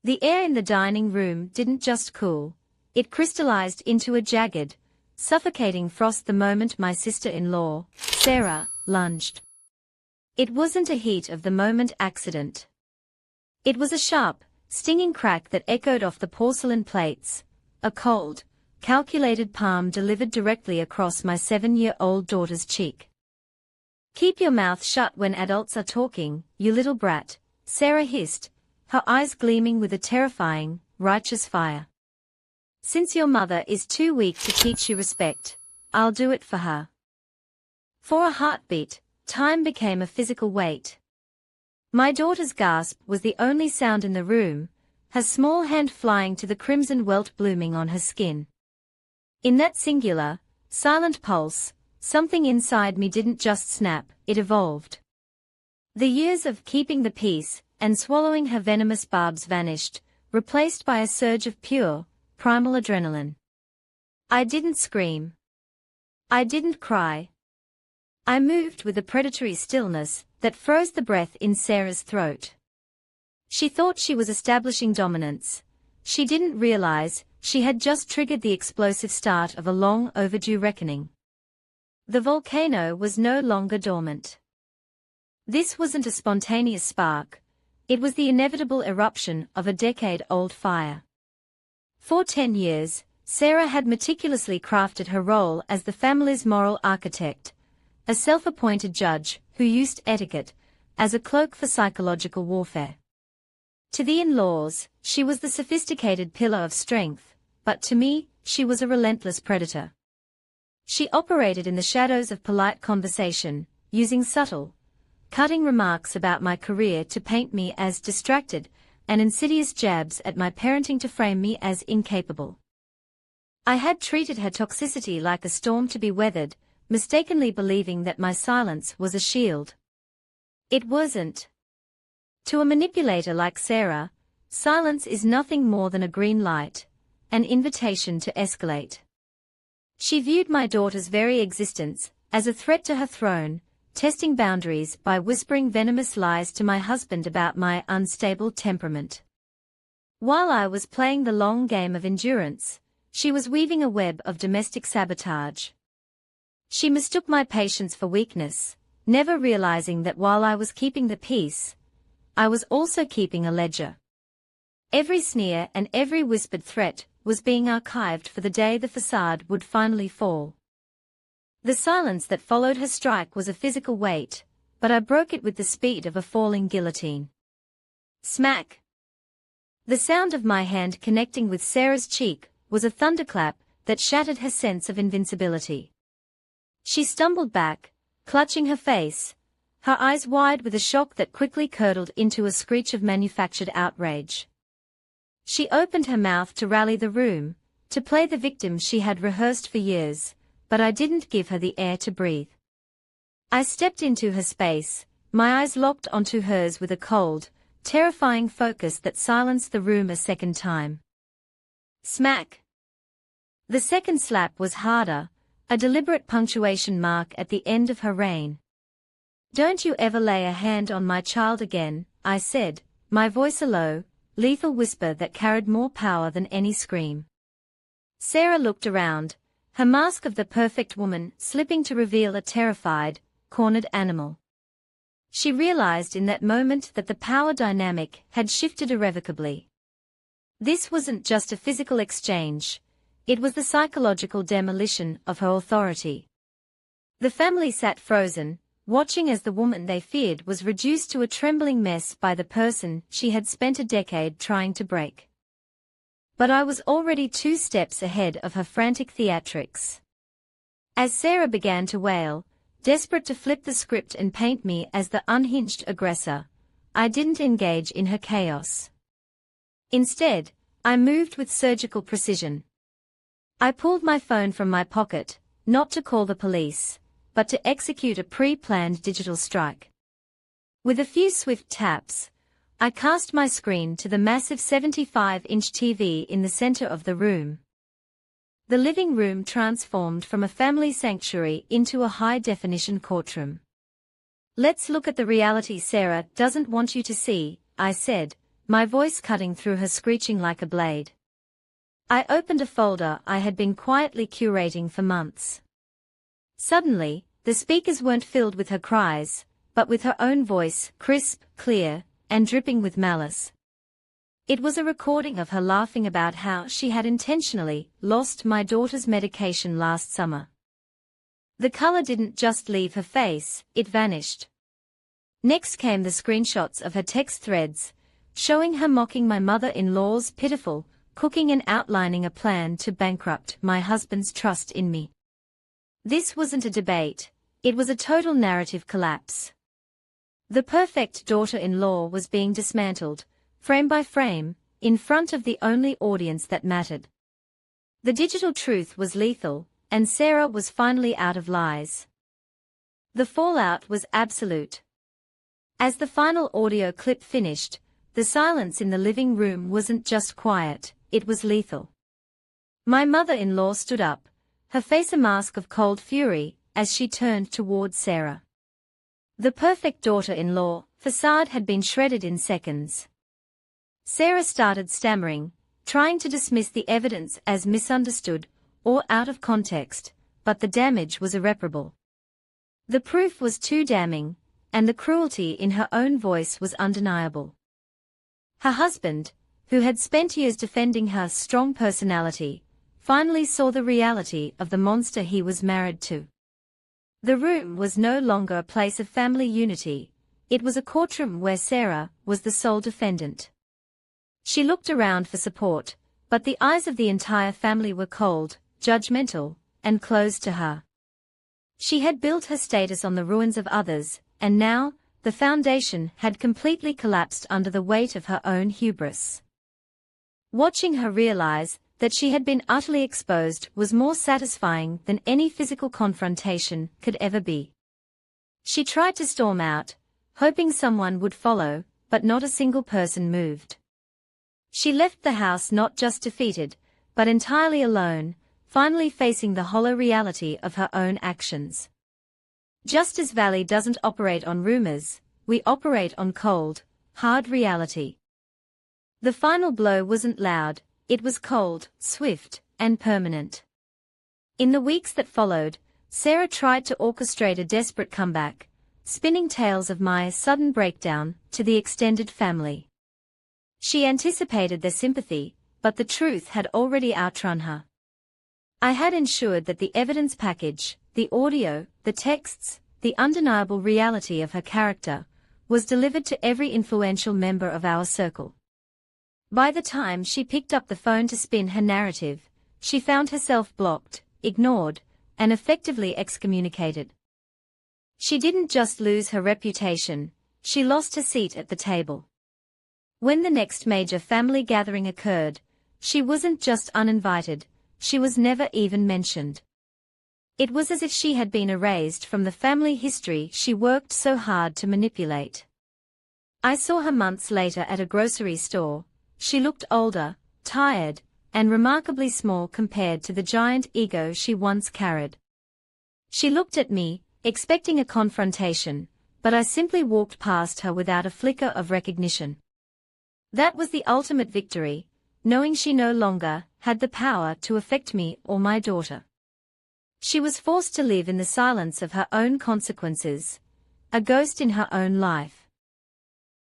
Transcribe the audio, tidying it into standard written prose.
The air in the dining room didn't just cool, it crystallized into a jagged, suffocating frost the moment my sister-in-law, Sarah, lunged. It wasn't a heat-of-the-moment accident. It was a sharp, stinging crack that echoed off the porcelain plates, a cold, calculated palm delivered directly across my 7-year-old daughter's cheek. "Keep your mouth shut when adults are talking, you little brat," Sarah hissed, her eyes gleaming with a terrifying, righteous fire. "Since your mother is too weak to teach you respect, I'll do it for her." For a heartbeat, time became a physical weight. My daughter's gasp was the only sound in the room, her small hand flying to the crimson welt blooming on her skin. In that singular, silent pulse, something inside me didn't just snap, it evolved. The years of keeping the peace and swallowing her venomous barbs vanished, replaced by a surge of pure, primal adrenaline. I didn't scream. I didn't cry. I moved with a predatory stillness that froze the breath in Sarah's throat. She thought she was establishing dominance. She didn't realize she had just triggered the explosive start of a long overdue reckoning. The volcano was no longer dormant. This wasn't a spontaneous spark. It was the inevitable eruption of a decade-old fire. For 10 years, Sarah had meticulously crafted her role as the family's moral architect, a self-appointed judge who used etiquette as a cloak for psychological warfare. To the in-laws, she was the sophisticated pillar of strength, but to me, she was a relentless predator. She operated in the shadows of polite conversation, using subtle, cutting remarks about my career to paint me as distracted, and insidious jabs at my parenting to frame me as incapable. I had treated her toxicity like a storm to be weathered, mistakenly believing that my silence was a shield. It wasn't. To a manipulator like Sarah, silence is nothing more than a green light, an invitation to escalate. She viewed my daughter's very existence as a threat to her throne, testing boundaries by whispering venomous lies to my husband about my unstable temperament. While I was playing the long game of endurance, she was weaving a web of domestic sabotage. She mistook my patience for weakness, never realizing that while I was keeping the peace, I was also keeping a ledger. Every sneer and every whispered threat was being archived for the day the facade would finally fall. The silence that followed her strike was a physical weight, but I broke it with the speed of a falling guillotine. Smack! The sound of my hand connecting with Sarah's cheek was a thunderclap that shattered her sense of invincibility. She stumbled back, clutching her face, her eyes wide with a shock that quickly curdled into a screech of manufactured outrage. She opened her mouth to rally the room, to play the victim she had rehearsed for years, but I didn't give her the air to breathe. I stepped into her space, my eyes locked onto hers with a cold, terrifying focus that silenced the room a second time. Smack! The second slap was harder, a deliberate punctuation mark at the end of her reign. "Don't you ever lay a hand on my child again," I said, my voice a low, lethal whisper that carried more power than any scream. Sarah looked around, her mask of the perfect woman slipping to reveal a terrified, cornered animal. She realized in that moment that the power dynamic had shifted irrevocably. This wasn't just a physical exchange, it was the psychological demolition of her authority. The family sat frozen, watching as the woman they feared was reduced to a trembling mess by the person she had spent a decade trying to break. But I was already 2 steps ahead of her frantic theatrics. As Sarah began to wail, desperate to flip the script and paint me as the unhinged aggressor, I didn't engage in her chaos. Instead, I moved with surgical precision. I pulled my phone from my pocket, not to call the police, but to execute a pre-planned digital strike. With a few swift taps, I cast my screen to the massive 75-inch TV in the center of the room. The living room transformed from a family sanctuary into a high-definition courtroom. "Let's look at the reality Sarah doesn't want you to see," I said, my voice cutting through her screeching like a blade. I opened a folder I had been quietly curating for months. Suddenly, the speakers weren't filled with her cries, but with her own voice, crisp, clear, and dripping with malice. It was a recording of her laughing about how she had intentionally lost my daughter's medication last summer. The color didn't just leave her face, it vanished. Next came the screenshots of her text threads, showing her mocking my mother-in-law's pitiful cooking and outlining a plan to bankrupt my husband's trust in me. This wasn't a debate, it was a total narrative collapse. The perfect daughter-in-law was being dismantled, frame by frame, in front of the only audience that mattered. The digital truth was lethal, and Sarah was finally out of lies. The fallout was absolute. As the final audio clip finished, the silence in the living room wasn't just quiet, it was lethal. My mother-in-law stood up, her face a mask of cold fury, as she turned towards Sarah. The perfect daughter-in-law facade had been shredded in seconds. Sarah started stammering, trying to dismiss the evidence as misunderstood or out of context, but the damage was irreparable. The proof was too damning, and the cruelty in her own voice was undeniable. Her husband, who had spent years defending her strong personality, finally saw the reality of the monster he was married to. The room was no longer a place of family unity, it was a courtroom where Sarah was the sole defendant. She looked around for support, but the eyes of the entire family were cold, judgmental, and closed to her. She had built her status on the ruins of others, and now, the foundation had completely collapsed under the weight of her own hubris. Watching her realize that she had been utterly exposed was more satisfying than any physical confrontation could ever be. She tried to storm out, hoping someone would follow, but not a single person moved. She left the house not just defeated, but entirely alone, finally facing the hollow reality of her own actions. Justice Valley doesn't operate on rumors, we operate on cold, hard reality. The final blow wasn't loud, it was cold, swift, and permanent. In the weeks that followed, Sarah tried to orchestrate a desperate comeback, spinning tales of my sudden breakdown to the extended family. She anticipated their sympathy, but the truth had already outrun her. I had ensured that the evidence package, the audio, the texts, the undeniable reality of her character, was delivered to every influential member of our circle. By the time she picked up the phone to spin her narrative, she found herself blocked, ignored, and effectively excommunicated. She didn't just lose her reputation, she lost her seat at the table. When the next major family gathering occurred, she wasn't just uninvited, she was never even mentioned. It was as if she had been erased from the family history she worked so hard to manipulate. I saw her months later at a grocery store. She looked older, tired, and remarkably small compared to the giant ego she once carried. She looked at me, expecting a confrontation, but I simply walked past her without a flicker of recognition. That was the ultimate victory, knowing she no longer had the power to affect me or my daughter. She was forced to live in the silence of her own consequences, a ghost in her own life.